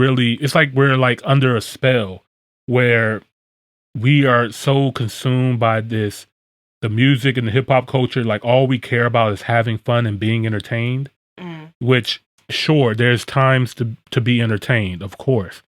really, it's like we're like under a spell where we are so consumed by the music and the hip hop culture. Like all we care about is having fun and being entertained, which sure, there's times to be entertained, of course,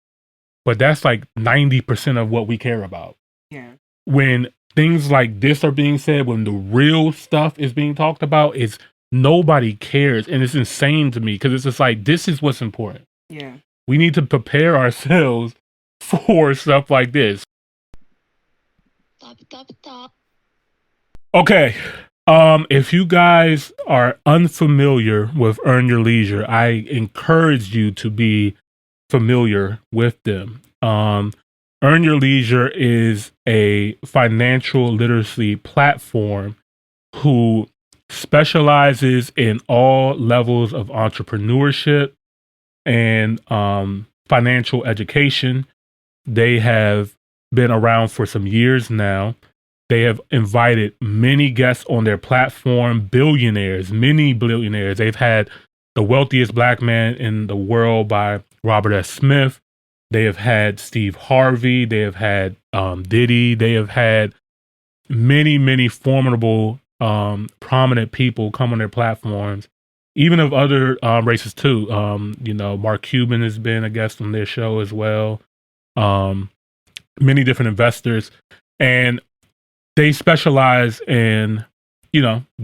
but that's like 90% of what we care about. Yeah. When things like this are being said, when the real stuff is being talked about, it's nobody cares. And it's insane to me because it's just like, this is what's important. Yeah. We need to prepare ourselves for stuff like this. Okay. If you guys are unfamiliar with Earn Your Leisure, I encourage you to be familiar with them. Earn Your Leisure is a financial literacy platform who specializes in all levels of entrepreneurship and financial education. They have been around for some years now. They have invited many guests on their platform, billionaires, many billionaires. They've had The Wealthiest Black Man in the World by Robert S. Smith. They have had Steve Harvey. They have had Diddy. They have had many formidable, prominent people come on their platforms, even of other races too. Mark Cuban has been a guest on their show as well. Many different investors. And they specialize in,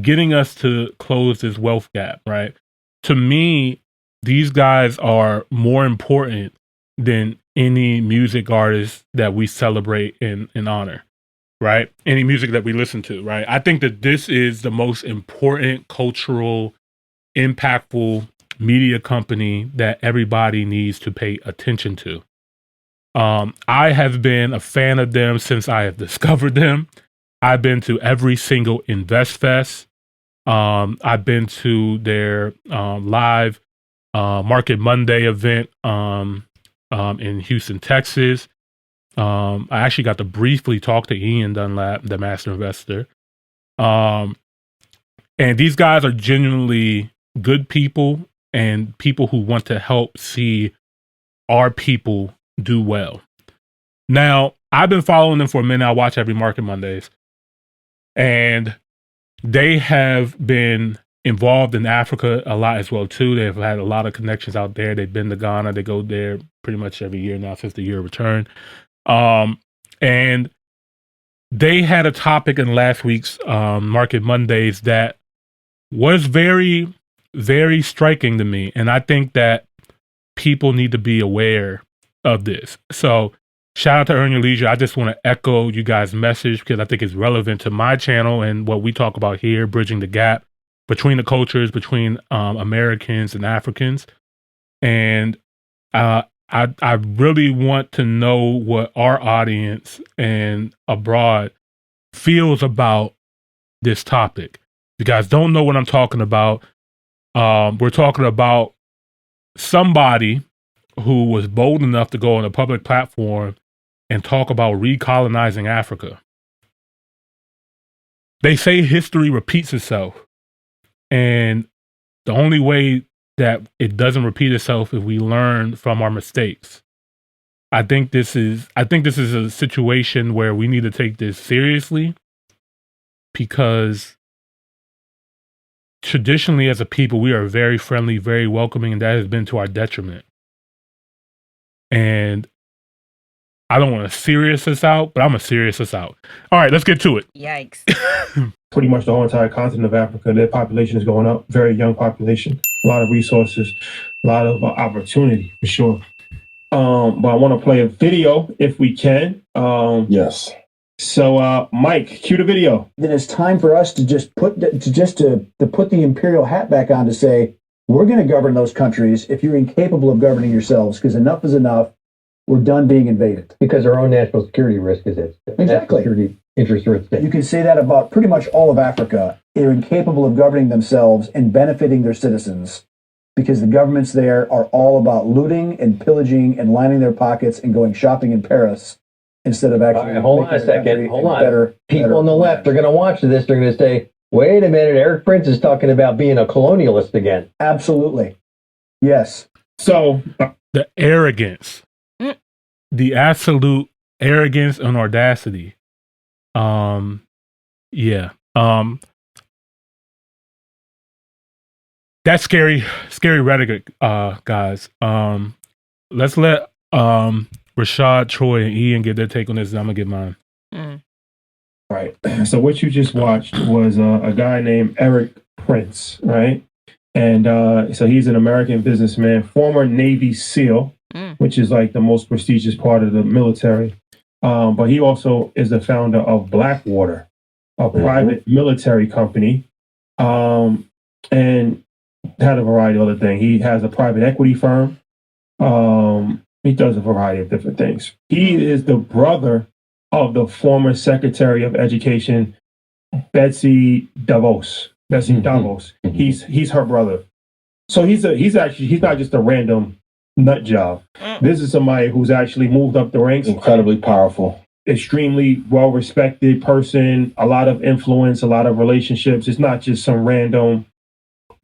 getting us to close this wealth gap, right? To me, these guys are more important than any music artist that we celebrate and honor, right? Any music that we listen to, right? I think that this is the most important cultural, impactful media company that everybody needs to pay attention to. I have been a fan of them since I have discovered them. I've been to every single Invest Fest. I've been to their live Market Monday event in Houston, Texas. I actually got to briefly talk to Ian Dunlap, the master investor. And these guys are genuinely good people and people who want to help see our people do well. Now, I've been following them for a minute. I watch every Market Mondays. And they have been involved in Africa a lot as well, too. They've had a lot of connections out there. They've been to Ghana. They go there pretty much every year now since the year of return. And they had a topic in last week's Market Mondays that was very, very striking to me. And I think that people need to be aware of this. So shout out to Earn Your Leisure. I just want to echo you guys' message because I think it's relevant to my channel and what we talk about here, bridging the gap between the cultures, between Americans and Africans. And I really want to know what our audience and abroad feels about this topic. If you guys don't know what I'm talking about, we're talking about somebody who was bold enough to go on a public platform and talk about recolonizing Africa. They say history repeats itself. And the only way that it doesn't repeat itself is we learn from our mistakes. I think this is a situation where we need to take this seriously because traditionally as a people, we are very friendly, very welcoming, and that has been to our detriment. And I don't want to serious this out, but I'm going to serious this out. All right, let's get to it. Yikes. Pretty much the whole entire continent of Africa, their population is going up. Very young population. A lot of resources, a lot of opportunity, for sure. But I want to play a video if we can. Yes. So, Mike, cue the video. Then it's time for us to just put the imperial hat back on to say, we're going to govern those countries if you're incapable of governing yourselves, because enough is enough. We're done being invaded. Because our own national security risk is it. Exactly. Security interests are at stake. You can say that about pretty much all of Africa. They're incapable of governing themselves and benefiting their citizens because the governments there are all about looting and pillaging and lining their pockets and going shopping in Paris instead of actually... Right, hold on a second. Hold on. People on the left are going to watch this. They're going to say, wait a minute, Eric Prince is talking about being a colonialist again. Absolutely. Yes. So, the arrogance, the absolute arrogance and audacity. Yeah. That's scary rhetoric, guys. Let's let Rashad, Troy, and Ian get their take on this. I'm gonna get mine. Right. So what you just watched was a guy named Eric Prince, right? And so he's an American businessman, former Navy SEAL, which is like the most prestigious part of the military. But he also is the founder of Blackwater, a private military company, and had a variety of other things. He has a private equity firm. He does a variety of different things. He is the brother of the former Secretary of Education, Betsy DeVos. He's her brother. So he's not just a random nut job. This is somebody who's actually moved up the ranks. Incredibly powerful. Extremely well-respected person, a lot of influence, a lot of relationships. It's not just some random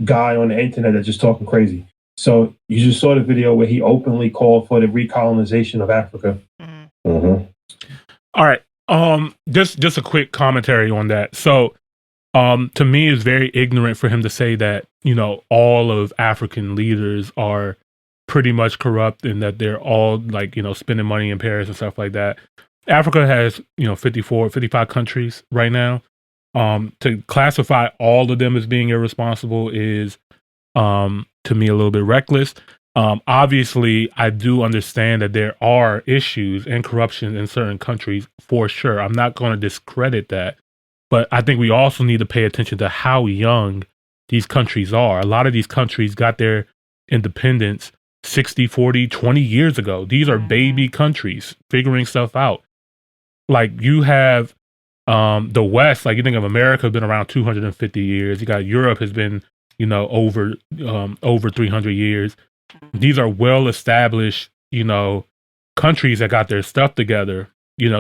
guy on the internet that's just talking crazy. So you just saw the video where he openly called for the recolonization of Africa. All right. Just a quick commentary on that. So, to me, it's very ignorant for him to say that, all of African leaders are pretty much corrupt and that they're all like, spending money in Paris and stuff like that. Africa has, 55 countries right now. To classify all of them as being irresponsible is, to me, a little bit reckless. Obviously, I do understand that there are issues and corruption in certain countries for sure. I'm not going to discredit that. But I think we also need to pay attention to how young these countries are. A lot of these countries got their independence 60, 40, 20 years ago. These are baby countries figuring stuff out. Like you have the West, like you think of America, been around 250 years. You got Europe has been, over 300 years. These are well-established, countries that got their stuff together,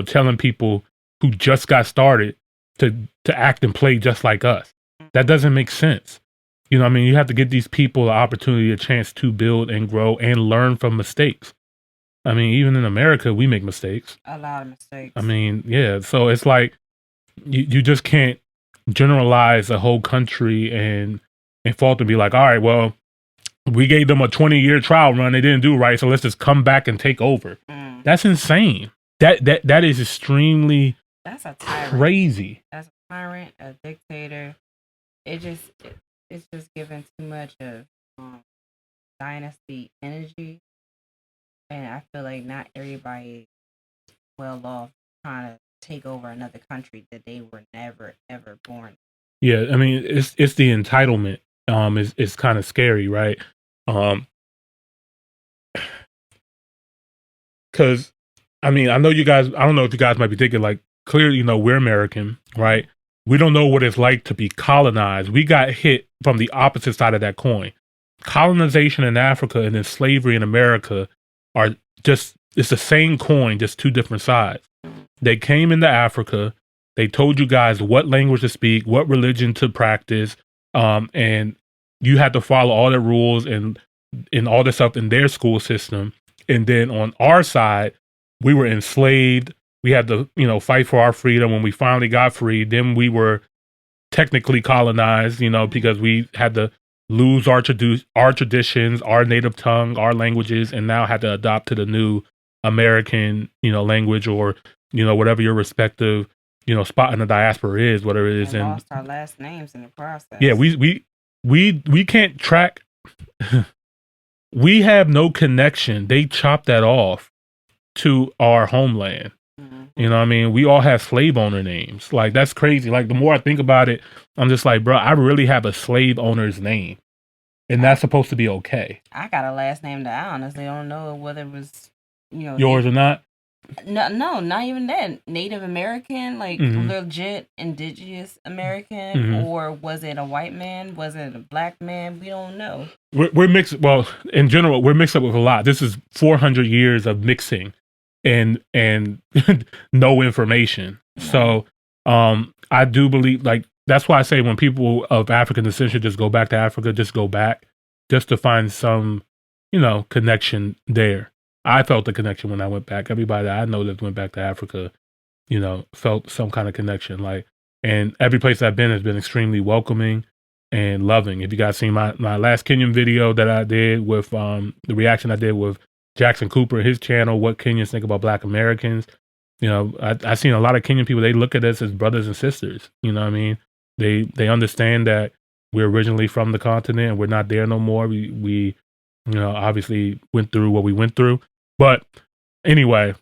telling people who just got started to act and play just like us. That doesn't make sense. You have to give these people the opportunity, a chance to build and grow and learn from mistakes. Even in America, we make mistakes. A lot of mistakes. Yeah. So it's like, you just can't generalize a whole country and fault and be like, all right, well, we gave them a 20-year trial run. They didn't do right, so let's just come back and take over. That's insane. That is extremely That's a tyrant. Crazy. That's a tyrant, a dictator. It's just giving too much of dynasty energy. And I feel like not everybody is well off trying to take over another country that they were never, ever born. Yeah, it's the entitlement. It's kind of scary, right? Because I know you guys. I don't know if you guys might be thinking like, clearly, we're American, right? We don't know what it's like to be colonized. We got hit from the opposite side of that coin. Colonization in Africa and then slavery in America are it's the same coin, just two different sides. They came into Africa. They told you guys what language to speak, what religion to practice, and you had to follow all the rules and all the stuff in their school system. And then on our side, we were enslaved. We had to, fight for our freedom. When we finally got free, then we were technically colonized, because we had to lose our traditions, our native tongue, our languages, and now had to adopt to the new American, language or, whatever your respective, spot in the diaspora is, whatever it is. And lost our last names in the process. Yeah, we can't track. We have no connection. They chopped that off to our homeland. We all have slave owner names. Like, that's crazy. Like, the more I think about it, I'm just like, bro, I really have a slave owner's name. And that's supposed to be okay. I got a last name that I honestly don't know whether it was, yours or not? No, not even that. Native American, like legit indigenous American, or was it a white man? Was it a black man? We don't know. We're mixed. Well, in general, we're mixed up with a lot. This is 400 years of mixing and no information. So I do believe, like, that's why I say when people of African descent should just go back to Africa, just go back, just to find some connection there. I felt the connection when I went back. Everybody that I know that went back to Africa, felt some kind of connection. Like, and every place I've been has been extremely welcoming and loving. If you guys seen my last Kenyan video that I did with the reaction I did with Jackson Cooper, his channel, What Kenyans Think About Black Americans. I seen a lot of Kenyan people, they look at us as brothers and sisters. You know what I mean? They understand that we're originally from the continent and we're not there no more. We obviously went through what we went through. But anyway,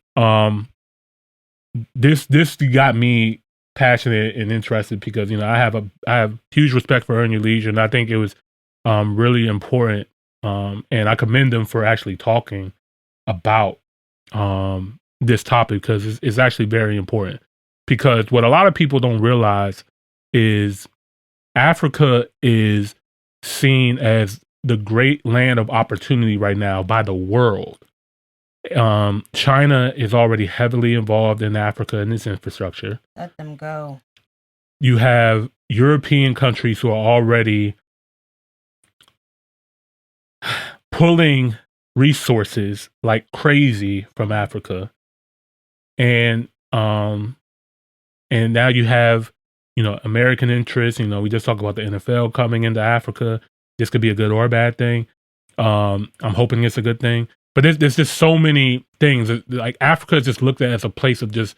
this got me passionate and interested because I have huge respect for Earn Your Leisure, and I think it was really important. And I commend them for actually talking about this topic because it's actually very important. Because what a lot of people don't realize is Africa is seen as the great land of opportunity right now by the world. China is already heavily involved in Africa and its infrastructure. Let them go. You have European countries who are already pulling resources like crazy from Africa. And now you have, American interests. We just talked about the NFL coming into Africa. This could be a good or a bad thing. I'm hoping it's a good thing. But there's just so many things. Like Africa is just looked at as a place of just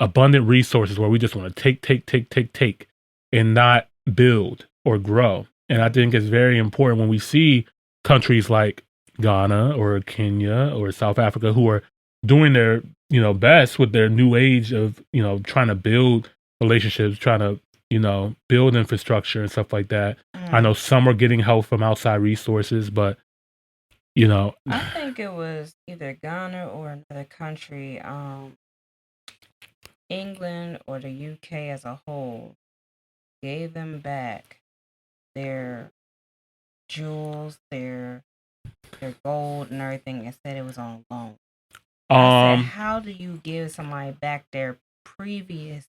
abundant resources where we just want to take, and not build or grow. And I think it's very important when we see countries like Ghana or Kenya or South Africa who are doing their best with their new age of trying to build relationships, trying to build infrastructure and stuff like that. I know some are getting help from outside resources, but I think it was either Ghana or another country, England or the UK as a whole, gave them back their jewels, their gold and everything, and said it was on loan. I said, how do you give somebody back their previous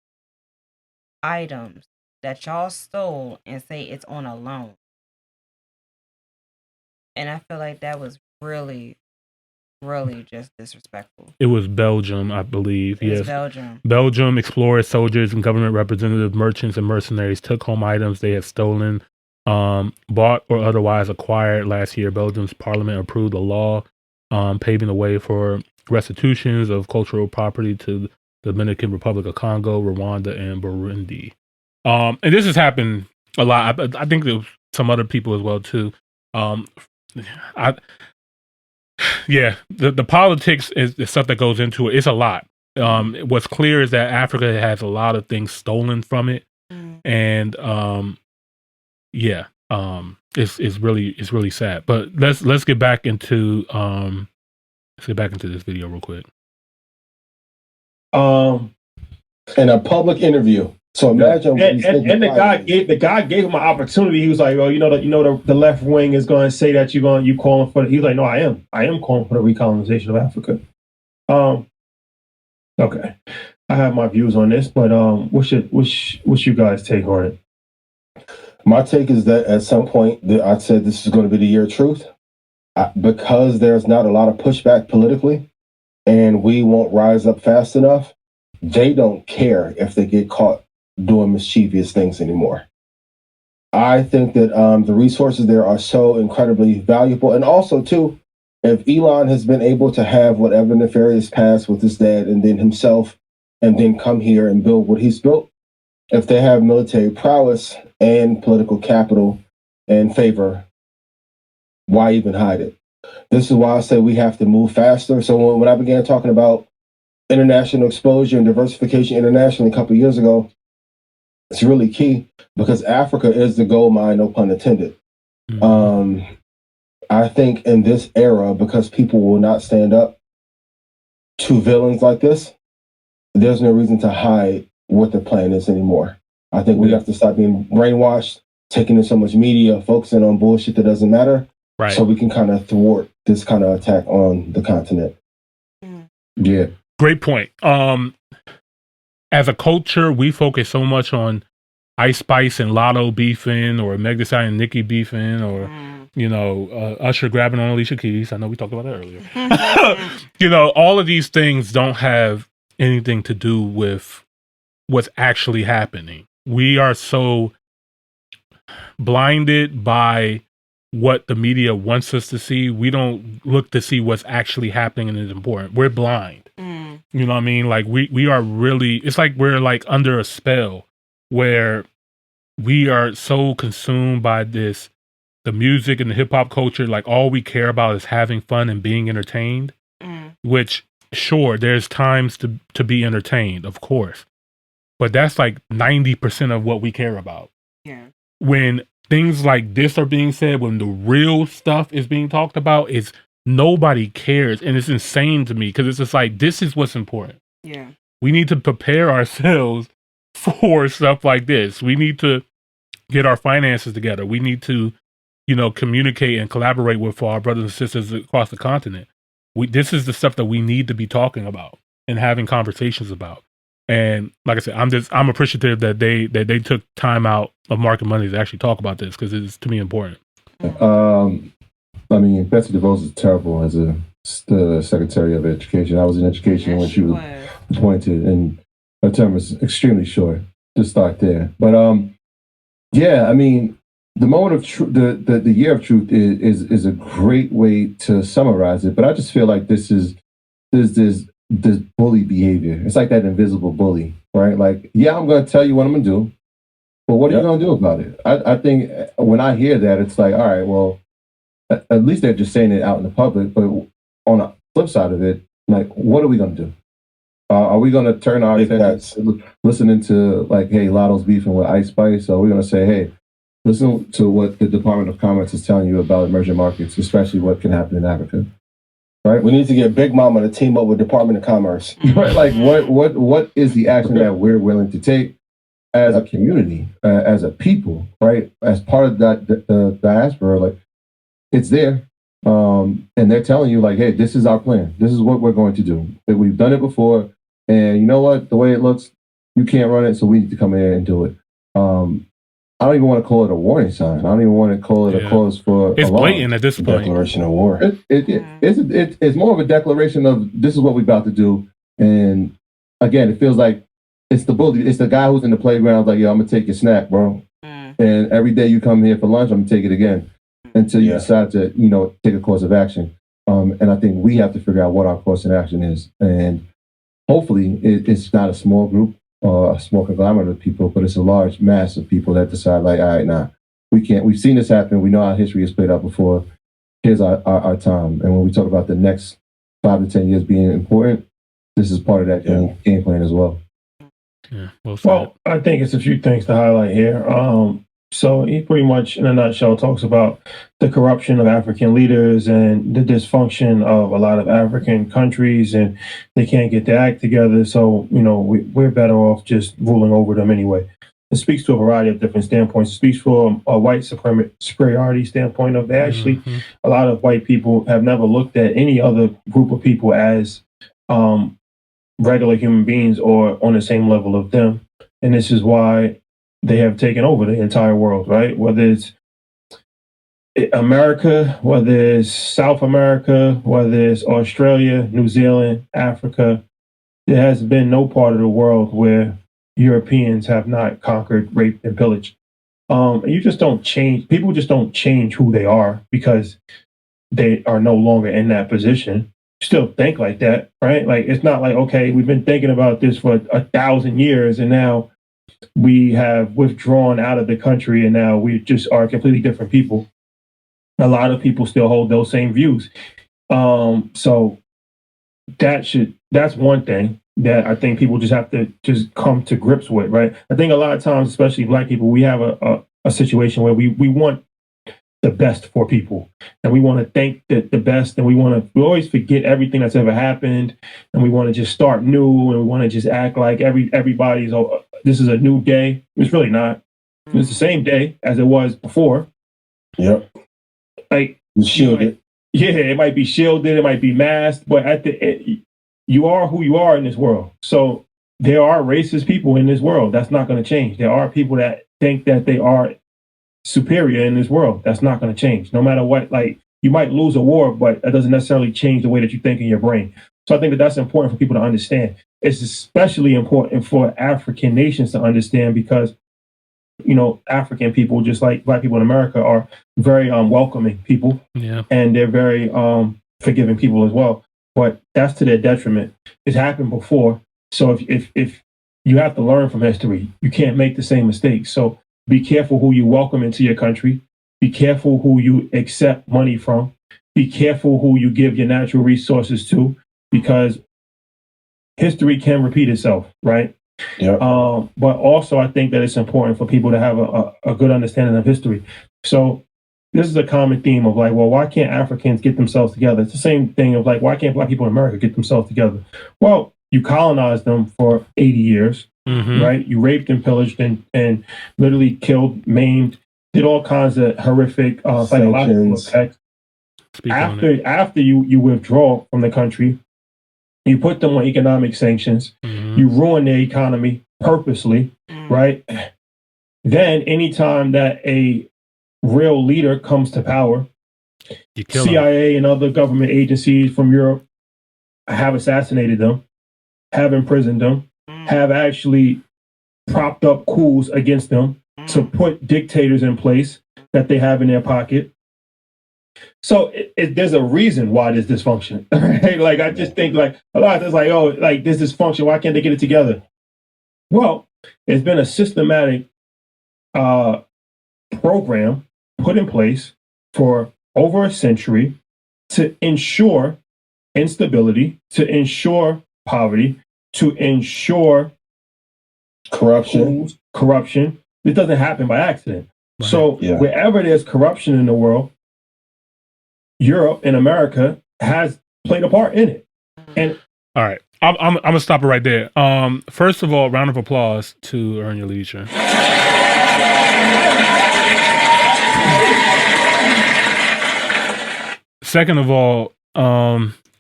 items that y'all stole and say it's on a loan? And I feel like that was really, really just disrespectful. It was Belgium, I believe. It was Belgium. Belgium, explorers, soldiers, and government representatives, merchants, and mercenaries took home items they had stolen, bought or otherwise acquired last year. Belgium's parliament approved a law paving the way for restitutions of cultural property to the Dominican Republic of Congo, Rwanda, and Burundi. And this has happened a lot. I think there was some other people as well too. The politics is the stuff that goes into it. It's a lot. What's clear is that Africa has a lot of things stolen from it, and it's really sad. But let's get back into this video real quick. In a public interview. So imagine, and the guy gave him an opportunity. He was like, "Oh, the left wing is going to say that you calling for." He's like, "No, I am calling for the recolonization of Africa." Okay, I have my views on this, but what's you guys' take on it? My take is that at some point, I said this is going to be the year of truth, because there's not a lot of pushback politically, and we won't rise up fast enough. They don't care if they get caught doing mischievous things anymore. I think that the resources there are so incredibly valuable. And also, too, if Elon has been able to have whatever nefarious past with his dad and then himself, and then come here and build what he's built, if they have military prowess and political capital and favor, why even hide it? This is why I say we have to move faster. So when I began talking about international exposure and diversification internationally a couple of years ago, it's really key because Africa is the gold mine, no pun intended. I think in this era, because people will not stand up to villains like this, there's no reason to hide what the plan is anymore. I think we have to stop being brainwashed, taking in so much media, focusing on bullshit that doesn't matter, so we can kind of thwart this kind of attack on the continent. Yeah. Great point. As a culture, we focus so much on Ice Spice and Lotto beefing, or Meg Thee Stallion and Nicki beefing, or Usher grabbing on Alicia Keys. I know we talked about that earlier. All of these things don't have anything to do with what's actually happening. We are so blinded by what the media wants us to see. We don't look to see what's actually happening and is important. We're blind. You know what I mean? Like we are really, it's like we're like under a spell where we are so consumed by the music and the hip hop culture. Like all we care about is having fun and being entertained, which sure, there's times to be entertained, of course, but that's like 90% of what we care about. Yeah. When things like this are being said, when the real stuff is being talked about, it's nobody cares. And it's insane to me because it's just like, this is what's important. Yeah. We need to prepare ourselves for stuff like this. We need to get our finances together. We need to, communicate and collaborate with our brothers and sisters across the continent. This is the stuff that we need to be talking about and having conversations about. And like I said, I'm appreciative that they took time out of market money to actually talk about this because it's to me important. I mean, Betsy DeVos is terrible as the Secretary of Education. I was in education when she was appointed, and her term was extremely short. To start there, but yeah, I mean, the moment of the year of truth is a great way to summarize it. But I just feel like there's this bully behavior. It's like that invisible bully, right? Like, yeah, I'm going to tell you what I'm going to do, but what are you going to do about it? I think when I hear that, it's like, all right, well, at least they're just saying it out in the public. But on the flip side of it, like, what are we going to do? Are we going to turn our attention listening to, like, hey, Lotto's beefing with Ice Spice? Or are we going to say, hey, listen to what the Department of Commerce is telling you about emerging markets, especially what can happen in Africa? Right? We need to get Big Mama to team up with Department of Commerce. Right? Like, what is the action that we're willing to take as a community, as a people, right? As part of the diaspora, like, it's there. And they're telling you, like, hey, this is our plan. This is what we're going to do. We've done it before. And you know what? The way it looks, you can't run it, so we need to come in and do it. I don't even want to call it a warning sign. I don't even want to call it a cause for it's alarm. blatant at this point. Declaration of war. It's more of a declaration of this is what we're about to do. And again, it feels like it's the bully. It's the guy who's in the playground like, yo, I'm going to take your snack, bro. And every day you come here for lunch, I'm going to take it again until you decide to, take a course of action. And I think we have to figure out what our course of action is. And hopefully it's not a small group or a small conglomerate of people, but it's a large mass of people that decide, like, all right, nah, we can't. We've seen this happen. We know how history has played out before. Here's our time. And when we talk about the next 5 to 10 years being important, this is part of that game plan as well. Yeah, well, I think it's a few things to highlight here. So he pretty much, in a nutshell, talks about the corruption of African leaders and the dysfunction of a lot of African countries, and they can't get their act together. So, we're better off just ruling over them anyway. It speaks to a variety of different standpoints. It speaks from a white superiority standpoint of actually a lot of white people have never looked at any other group of people as regular human beings or on the same level of them. And this is why they have taken over the entire world, right? Whether it's America, whether it's South America, whether it's Australia, New Zealand, Africa, there has been no part of the world where Europeans have not conquered, raped, and pillaged. You just don't change. People just don't change who they are because they are no longer in that position. Still think like that, right? Like, it's not like, okay, we've been thinking about this for 1,000 years and now we have withdrawn out of the country and now we just are completely different people. A lot of people still hold those same views. So that's one thing that I think people just have to just come to grips with, right? I think a lot of times, especially Black people, we have a situation where we want the best for people and we want to think that the best, and we always forget everything that's ever happened, and we want to just start new, and we want to just act like everybody's this is a new day. It's really not. It's the same day as it was before. Yep. Like, shielded. Yeah, it might be shielded, it might be masked, but you are who you are in this world. So there are racist people in this world. That's not going to change. There are people that think that they are superior in this world. That's not going to change. No matter what, like, you might lose a war, but that doesn't necessarily change the way that you think in your brain. So I think that that's important for people to understand. It's especially important for African nations to understand because, you know, African people, just like Black people in America, are very welcoming people. Yeah. And they're very forgiving people as well. But that's to their detriment. It's happened before. So if you have to learn from history, you can't make the same mistakes. So be careful who you welcome into your country. Be careful who you accept money from. Be careful who you give your natural resources to, because history can repeat itself, right? Yeah. But also, I think that it's important for people to have a good understanding of history. So this is a common theme of like, well, why can't Africans get themselves together? It's the same thing of like, why can't Black people in America get themselves together? Well, you colonized them for 80 years, right? You raped and pillaged and literally killed, maimed, did all kinds of horrific psychological effects. After you withdraw from the country, you put them on economic sanctions, you ruin their economy purposely, right? Then anytime that a real leader comes to power, CIA and other government agencies from Europe have assassinated them, have imprisoned them, have actually propped up coups against them to put dictators in place that they have in their pocket. So there's a reason why there's dysfunction, right? Like, I just think like a lot of times like, oh, like there's dysfunction. Why can't they get it together? Well, it's been a systematic program put in place for over a century to ensure instability, to ensure poverty, to ensure corruption. This doesn't happen by accident. Right. So wherever there's corruption in the world, Europe and America has played a part in it. And all right, I'm gonna stop it right there. First of all, round of applause to Earn Your Leisure. Second of all,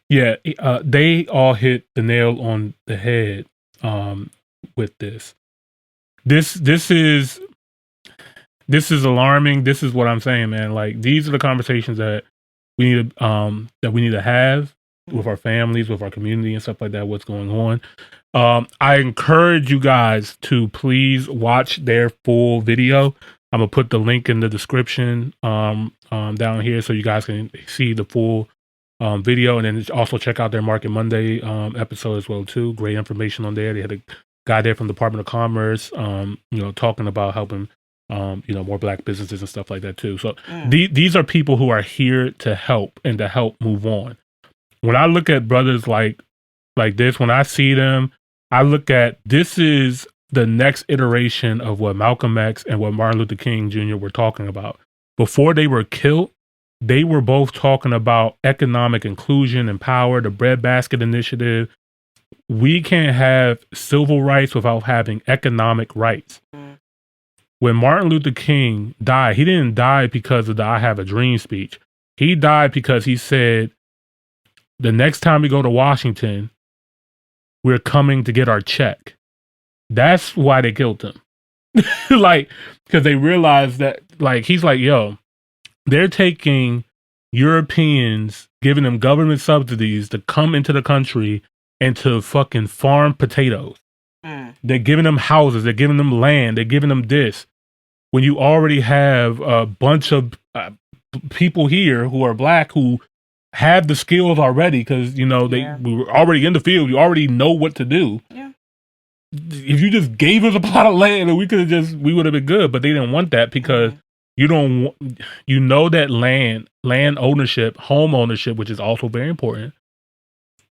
they all hit the nail on the head with this. This is alarming. This is what I'm saying, man. Like, these are the conversations that we need to have with our families, with our community, and stuff like that. What's going on? I encourage you guys to please watch their full video. I'm gonna put the link in the description down here so you guys can see the full video, and then also check out their Market Monday episode as well too. Great information on there. They had a guy there from the Department of Commerce, talking about helping more Black businesses and stuff like that too. So these are people who are here to help and to help move on. When I look at brothers like this, when I see them, I look at this is the next iteration of what Malcolm X and what Martin Luther King Jr. were talking about. Before they were killed, they were both talking about economic inclusion and power, the breadbasket initiative. We can't have civil rights without having economic rights. When Martin Luther King died, he didn't die because of the I Have a Dream speech. He died because he said, the next time we go to Washington, we're coming to get our check. That's why they killed him. Because they realized that, he's like, yo, they're taking Europeans, giving them government subsidies to come into the country and to fucking farm potatoes. They're giving them houses. They're giving them land. They're giving them this. When you already have a bunch of people here who are Black who have the skills already, because we were already in the field. You already know what to do. Yeah. If you just gave us a plot of land, and we would have been good. But they didn't want that because that land ownership, home ownership, which is also very important,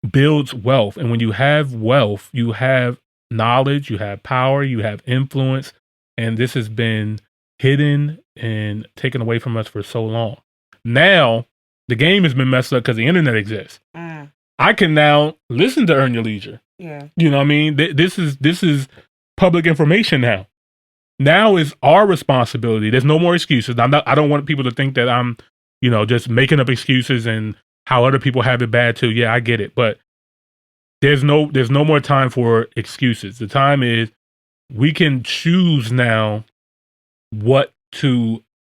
builds wealth. And when you have wealth, you have knowledge, you have power, you have influence. And this has been hidden and taken away from us for so long. Now, the game has been messed up because the internet exists. I can now listen to Earn Your Leisure. Yeah. You know what I mean? This is public information now. Now is our responsibility. There's no more excuses. I don't want people to think that I'm, just making up excuses and how other people have it bad too. Yeah, I get it. But there's no more time for excuses. The time is we can choose now what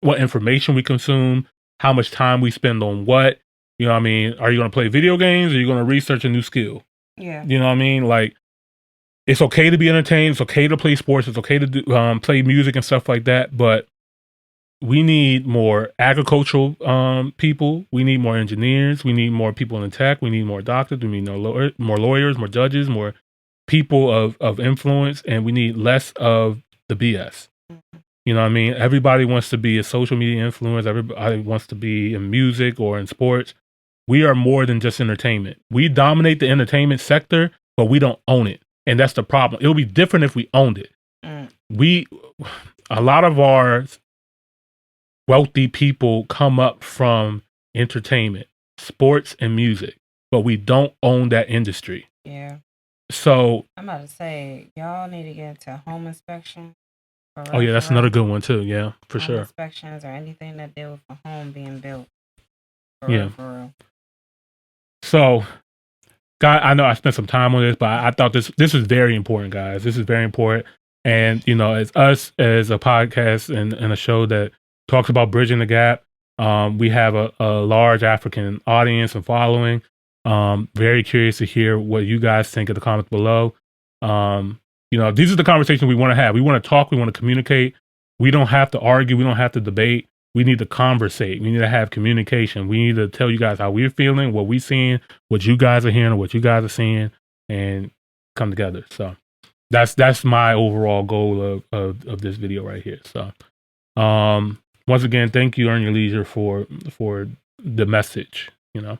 information we consume, how much time we spend on what. You know what I mean? Are you going to play video games or are you going to research a new skill? Yeah. You know what I mean? Like, it's okay to be entertained. It's okay to play sports. It's okay to do, play music and stuff like that. But we need more agricultural people. We need more engineers. We need more people in tech. We need more doctors. We need more lawyers, more judges, more people of influence. And we need less of the BS. You know what I mean? Everybody wants to be a social media influencer. Everybody wants to be in music or in sports. We are more than just entertainment. We dominate the entertainment sector, but we don't own it. And that's the problem. It'll be different if we owned it. A lot of our wealthy people come up from entertainment, sports, and music, but we don't own that industry. Yeah. So I'm about to say, y'all need to get into home inspection. Oh yeah, that's another good one too. Yeah, for home sure. Inspections or anything that deal with a home being built. For real. So, God, I know I spent some time on this, but I thought this is very important, guys. This is very important. And, you know, as us, as a podcast and a show that talks about bridging the gap, we have a large African audience and following. Very curious to hear what you guys think in the comments below. You know, these are the conversations we want to have. We want to talk. We want to communicate. We don't have to argue. We don't have to debate. We need to conversate. We need to have communication. We need to tell you guys how we're feeling, what we're seeing, what you guys are hearing, what you guys are seeing, and come together. So that's my overall goal of this video right here. So once again, thank you, Earn Your Leisure, for the message, you know.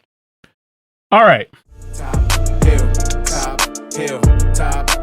All right. Top hill, top hill, top